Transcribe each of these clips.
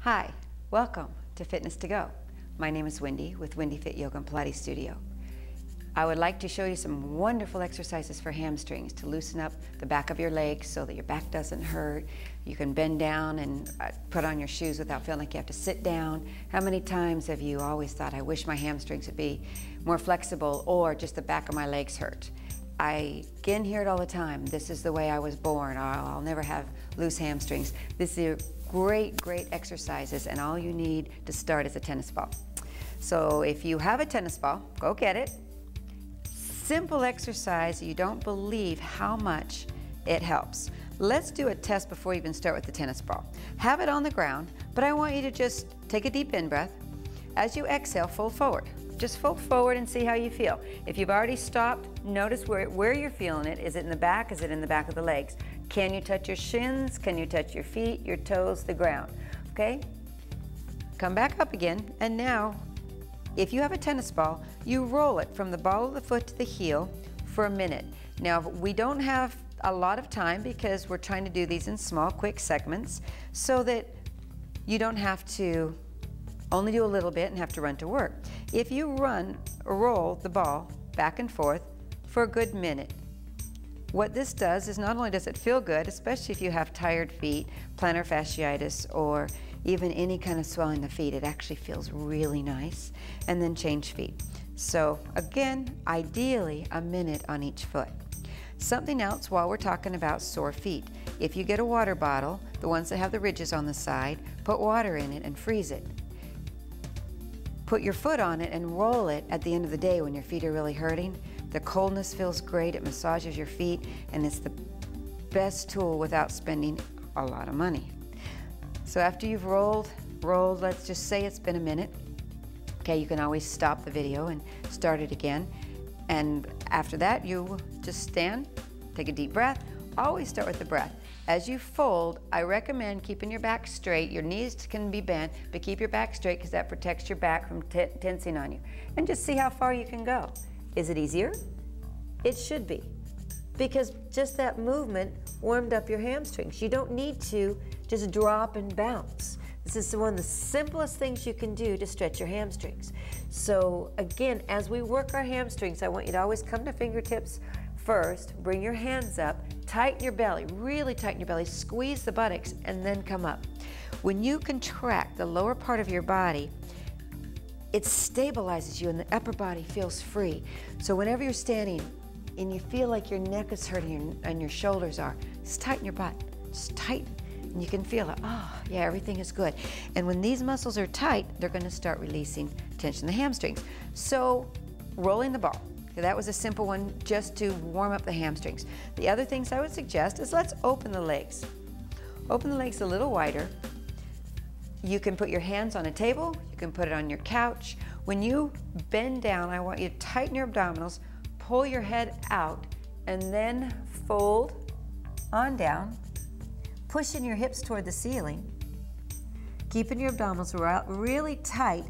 Hi, welcome to Fitness to Go. My name is Wendy with Wendy Fit Yoga and Pilates Studio. I would like to show you some wonderful exercises for hamstrings to loosen up the back of your legs so that your back doesn't hurt. You can bend down and put on your shoes without feeling like you have to sit down. How many times have you always thought, I wish my hamstrings would be more flexible, or just the back of my legs hurt? I again hear it all the time. This is the way I was born. I'll never have loose hamstrings. This is great exercises, and all you need to start is a tennis ball. So if you have a tennis ball, go get it. Simple exercise, you don't believe how much it helps. Let's do a test before you even start with the tennis ball. Have it on the ground, but I want you to just take a deep in-breath. As you exhale, fold forward. Just fold forward and see how you feel. If you've already stopped, notice where you're feeling it. Is it in the back? Is it in the back of the legs? Can you touch your shins? Can you touch your feet, your toes, the ground? Okay? Come back up again, and now, if you have a tennis ball, you roll it from the ball of the foot to the heel for a minute. Now, we don't have a lot of time because we're trying to do these in small, quick segments so that you don't have to only do a little bit and have to run to work. If you roll the ball back and forth for a good minute, what this does is not only does it feel good, especially if you have tired feet, plantar fasciitis, or even any kind of swelling in the feet, it actually feels really nice. And then change feet. So again, ideally a minute on each foot. Something else while we're talking about sore feet. If you get a water bottle, the ones that have the ridges on the side, put water in it and freeze it. Put your foot on it and roll it at the end of the day when your feet are really hurting. The coldness feels great, it massages your feet, and it's the best tool without spending a lot of money. So after you've rolled, let's just say it's been a minute. Okay, you can always stop the video and start it again. And after that, you just stand, take a deep breath. Always start with the breath. As you fold, I recommend keeping your back straight. Your knees can be bent, but keep your back straight because that protects your back from tensing on you. And just see how far you can go. Is it easier? It should be, because just that movement warmed up your hamstrings. You don't need to just drop and bounce. This is one of the simplest things you can do to stretch your hamstrings. So again, as we work our hamstrings, I want you to always come to fingertips first, bring your hands up, tighten your belly, really tighten your belly, squeeze the buttocks, and then come up. When you contract the lower part of your body, it stabilizes you and the upper body feels free. So whenever you're standing and you feel like your neck is hurting and your shoulders are, just tighten your butt, just tighten. And you can feel it, oh yeah, everything is good. And when these muscles are tight, they're gonna start releasing tension in the hamstrings. So rolling the ball. That was a simple one just to warm up the hamstrings. The other things I would suggest is let's open the legs. Open the legs a little wider. You can put your hands on a table, you can put it on your couch. When you bend down, I want you to tighten your abdominals, pull your head out, and then fold on down, pushing your hips toward the ceiling, keeping your abdominals really tight.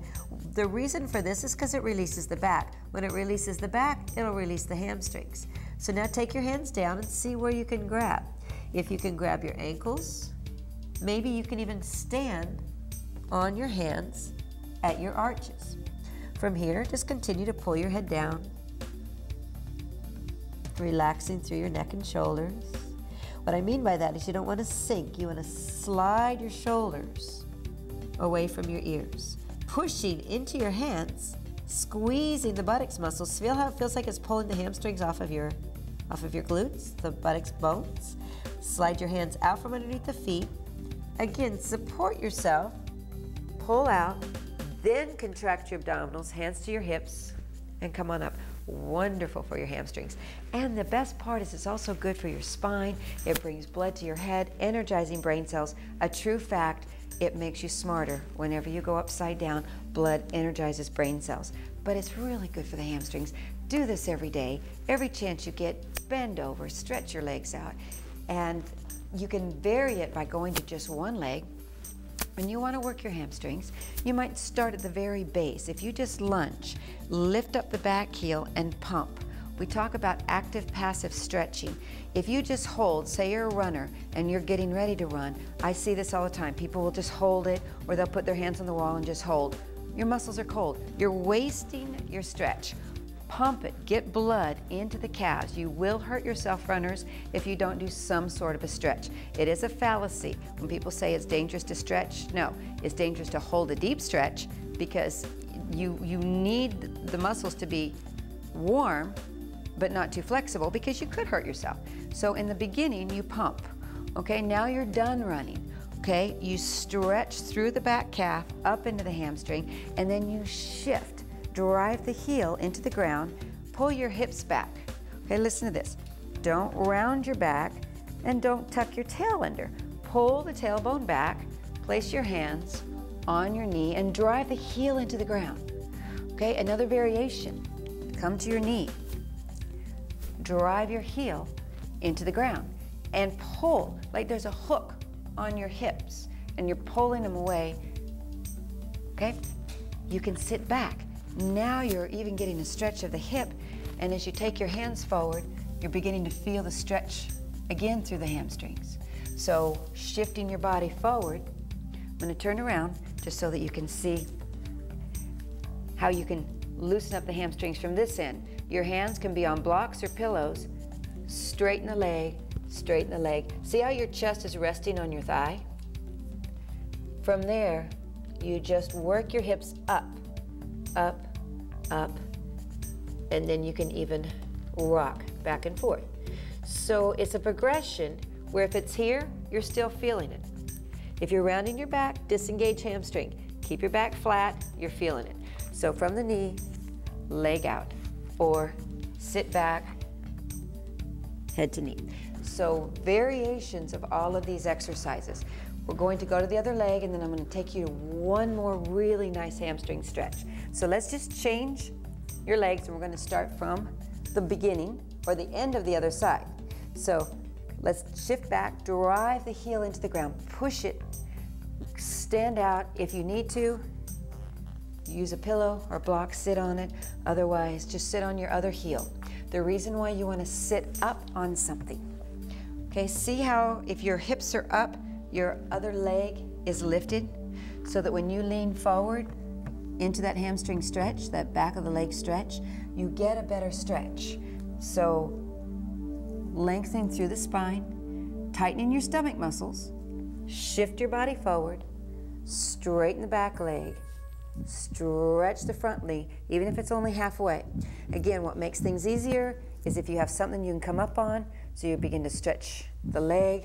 The reason for this is because it releases the back. When it releases the back, it'll release the hamstrings. So now take your hands down and see where you can grab. If you can grab your ankles, maybe you can even stand on your hands at your arches. From here, just continue to pull your head down, relaxing through your neck and shoulders. What I mean by that is you don't want to sink, you want to slide your shoulders away from your ears. Pushing into your hands, squeezing the buttocks muscles. Feel how it feels like it's pulling the hamstrings off of your glutes, the buttocks bones. Slide your hands out from underneath the feet. Again, support yourself, pull out, then contract your abdominals, hands to your hips, and come on up. Wonderful for your hamstrings. And the best part is it's also good for your spine. It brings blood to your head, energizing brain cells. A true fact, it makes you smarter. Whenever you go upside down, blood energizes brain cells. But it's really good for the hamstrings. Do this every day. Every chance you get, bend over, stretch your legs out. And you can vary it by going to just one leg. When you want to work your hamstrings, you might start at the very base. If you just lunge, lift up the back heel and pump. We talk about active passive stretching. If you just hold, say you're a runner and you're getting ready to run, I see this all the time. People will just hold it, or they'll put their hands on the wall and just hold. Your muscles are cold. You're wasting your stretch. Pump it, get blood into the calves. You will hurt yourself, runners, if you don't do some sort of a stretch. It is a fallacy when people say it's dangerous to stretch. No, it's dangerous to hold a deep stretch, because you need the muscles to be warm but not too flexible, because you could hurt yourself. So in the beginning, you pump. Okay, now you're done running. Okay, you stretch through the back calf up into the hamstring, and then you shift. Drive the heel into the ground, pull your hips back. Okay, listen to this. Don't round your back and don't tuck your tail under. Pull the tailbone back, place your hands on your knee and drive the heel into the ground. Okay, another variation. Come to your knee. Drive your heel into the ground and pull like there's a hook on your hips and you're pulling them away. Okay, you can sit back. Now you're even getting a stretch of the hip, and as you take your hands forward, you're beginning to feel the stretch again through the hamstrings. So shifting your body forward, I'm going to turn around just so that you can see how you can loosen up the hamstrings from this end. Your hands can be on blocks or pillows. Straighten the leg, straighten the leg. See how your chest is resting on your thigh? From there, you just work your hips up, up, up, and then you can even rock back and forth. So it's a progression where if it's here, you're still feeling it. If you're rounding your back, disengage hamstring. Keep your back flat, you're feeling it. So from the knee, leg out, or sit back, head to knee. So variations of all of these exercises. We're going to go to the other leg, and then I'm going to take you to one more really nice hamstring stretch. So let's just change your legs, and we're going to start from the beginning or the end of the other side. So let's shift back, drive the heel into the ground, push it, stand out. If you need to, use a pillow or block, sit on it. Otherwise, just sit on your other heel. The reason why you want to sit up on something. Okay, see how if your hips are up, your other leg is lifted, so that when you lean forward into that hamstring stretch, that back of the leg stretch, you get a better stretch. So lengthening through the spine, tightening your stomach muscles, shift your body forward, straighten the back leg, stretch the front leg, even if it's only halfway. Again, what makes things easier is if you have something you can come up on, so you begin to stretch the leg.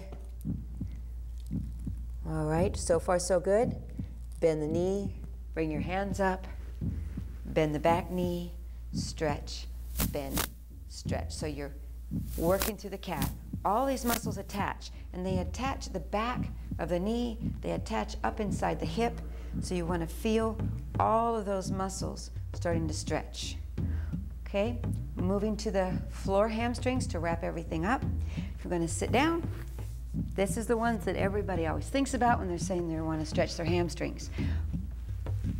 All right, so far so good. Bend the knee, bring your hands up, bend the back knee, stretch, bend, stretch. So you're working through the calf. All these muscles attach, and they attach the back of the knee, they attach up inside the hip, so you want to feel all of those muscles starting to stretch. Okay, moving to the floor hamstrings to wrap everything up. If you're going to sit down, this is the ones that everybody always thinks about when they're saying they want to stretch their hamstrings.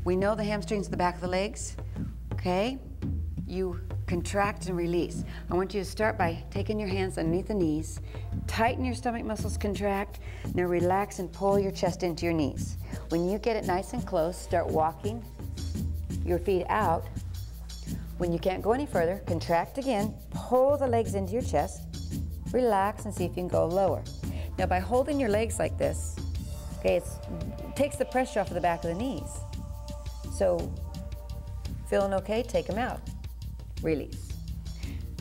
We know the hamstrings are the back of the legs. Okay, you contract and release. I want you to start by taking your hands underneath the knees, tighten your stomach muscles, contract, now relax and pull your chest into your knees. When you get it nice and close, start walking your feet out. When you can't go any further, contract again, pull the legs into your chest, relax and see if you can go lower. Now by holding your legs like this, okay, it takes the pressure off of the back of the knees. So feeling okay, take them out. Release.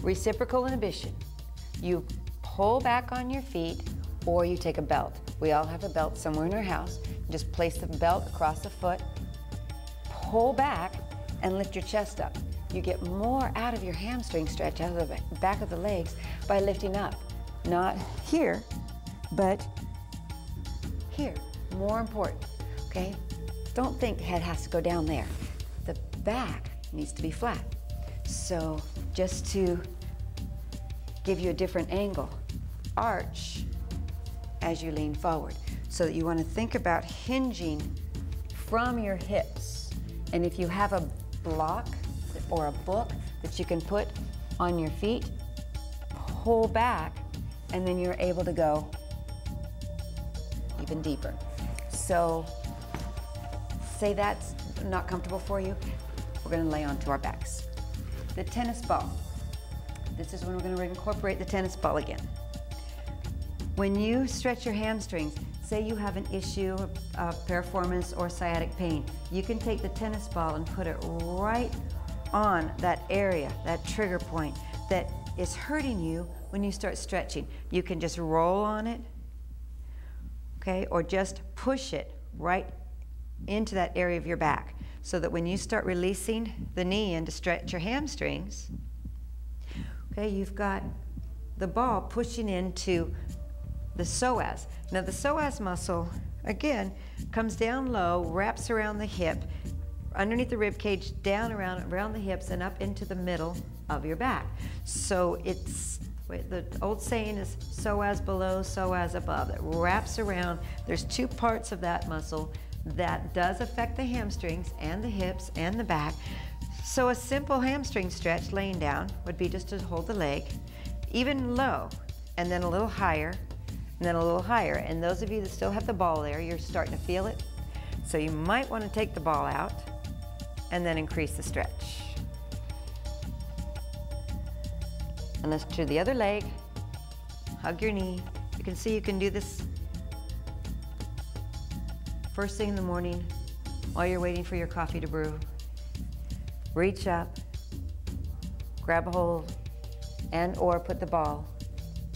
Reciprocal inhibition. You pull back on your feet or you take a belt. We all have a belt somewhere in our house. Just place the belt across the foot, pull back and lift your chest up. You get more out of your hamstring stretch, out of the back of the legs by lifting up. Not here, but here. More important, okay? Don't think head has to go down there. The back needs to be flat. So just to give you a different angle, arch as you lean forward. So that you want to think about hinging from your hips. And if you have a block or a book that you can put on your feet, pull back, and then you're able to go even deeper. So say that's not comfortable for you, we're going to lay onto our backs. The tennis ball. This is when we're going to incorporate the tennis ball again. When you stretch your hamstrings, say you have an issue of piriformis or sciatic pain, you can take the tennis ball and put it right on that area, that trigger point that is hurting you when you start stretching. You can just roll on it, okay, or just push it right into that area of your back so that when you start releasing the knee in to stretch your hamstrings, okay, you've got the ball pushing into the psoas. Now the psoas muscle, again, comes down low, wraps around the hip, underneath the rib cage, down around the hips and up into the middle of your back. So it's, the old saying is psoas below, psoas above. It wraps around. There's two parts of that muscle that does affect the hamstrings and the hips and the back. So a simple hamstring stretch laying down would be just to hold the leg, even low, and then a little higher, and then a little higher. And those of you that still have the ball there, you're starting to feel it. So you might want to take the ball out and then increase the stretch. And let's do the other leg. Hug your knee. You can see you can do this first thing in the morning while you're waiting for your coffee to brew. Reach up, grab a hold, and or put the ball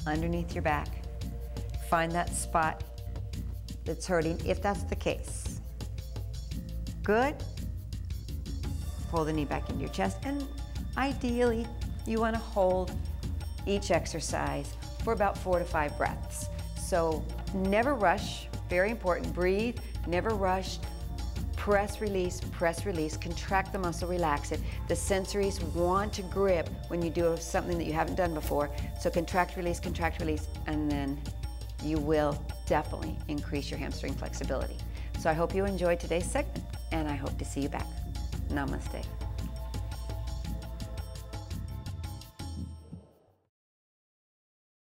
underneath your back. Find that spot that's hurting, if that's the case. Good. Pull the knee back into your chest, and ideally, you want to hold each exercise for about 4 to 5 breaths. So never rush, very important. Breathe, never rush. Press, release, contract the muscle, relax it. The sensories want to grip when you do something that you haven't done before. So contract, release, and then you will definitely increase your hamstring flexibility. So I hope you enjoyed today's segment, and I hope to see you back. Namaste.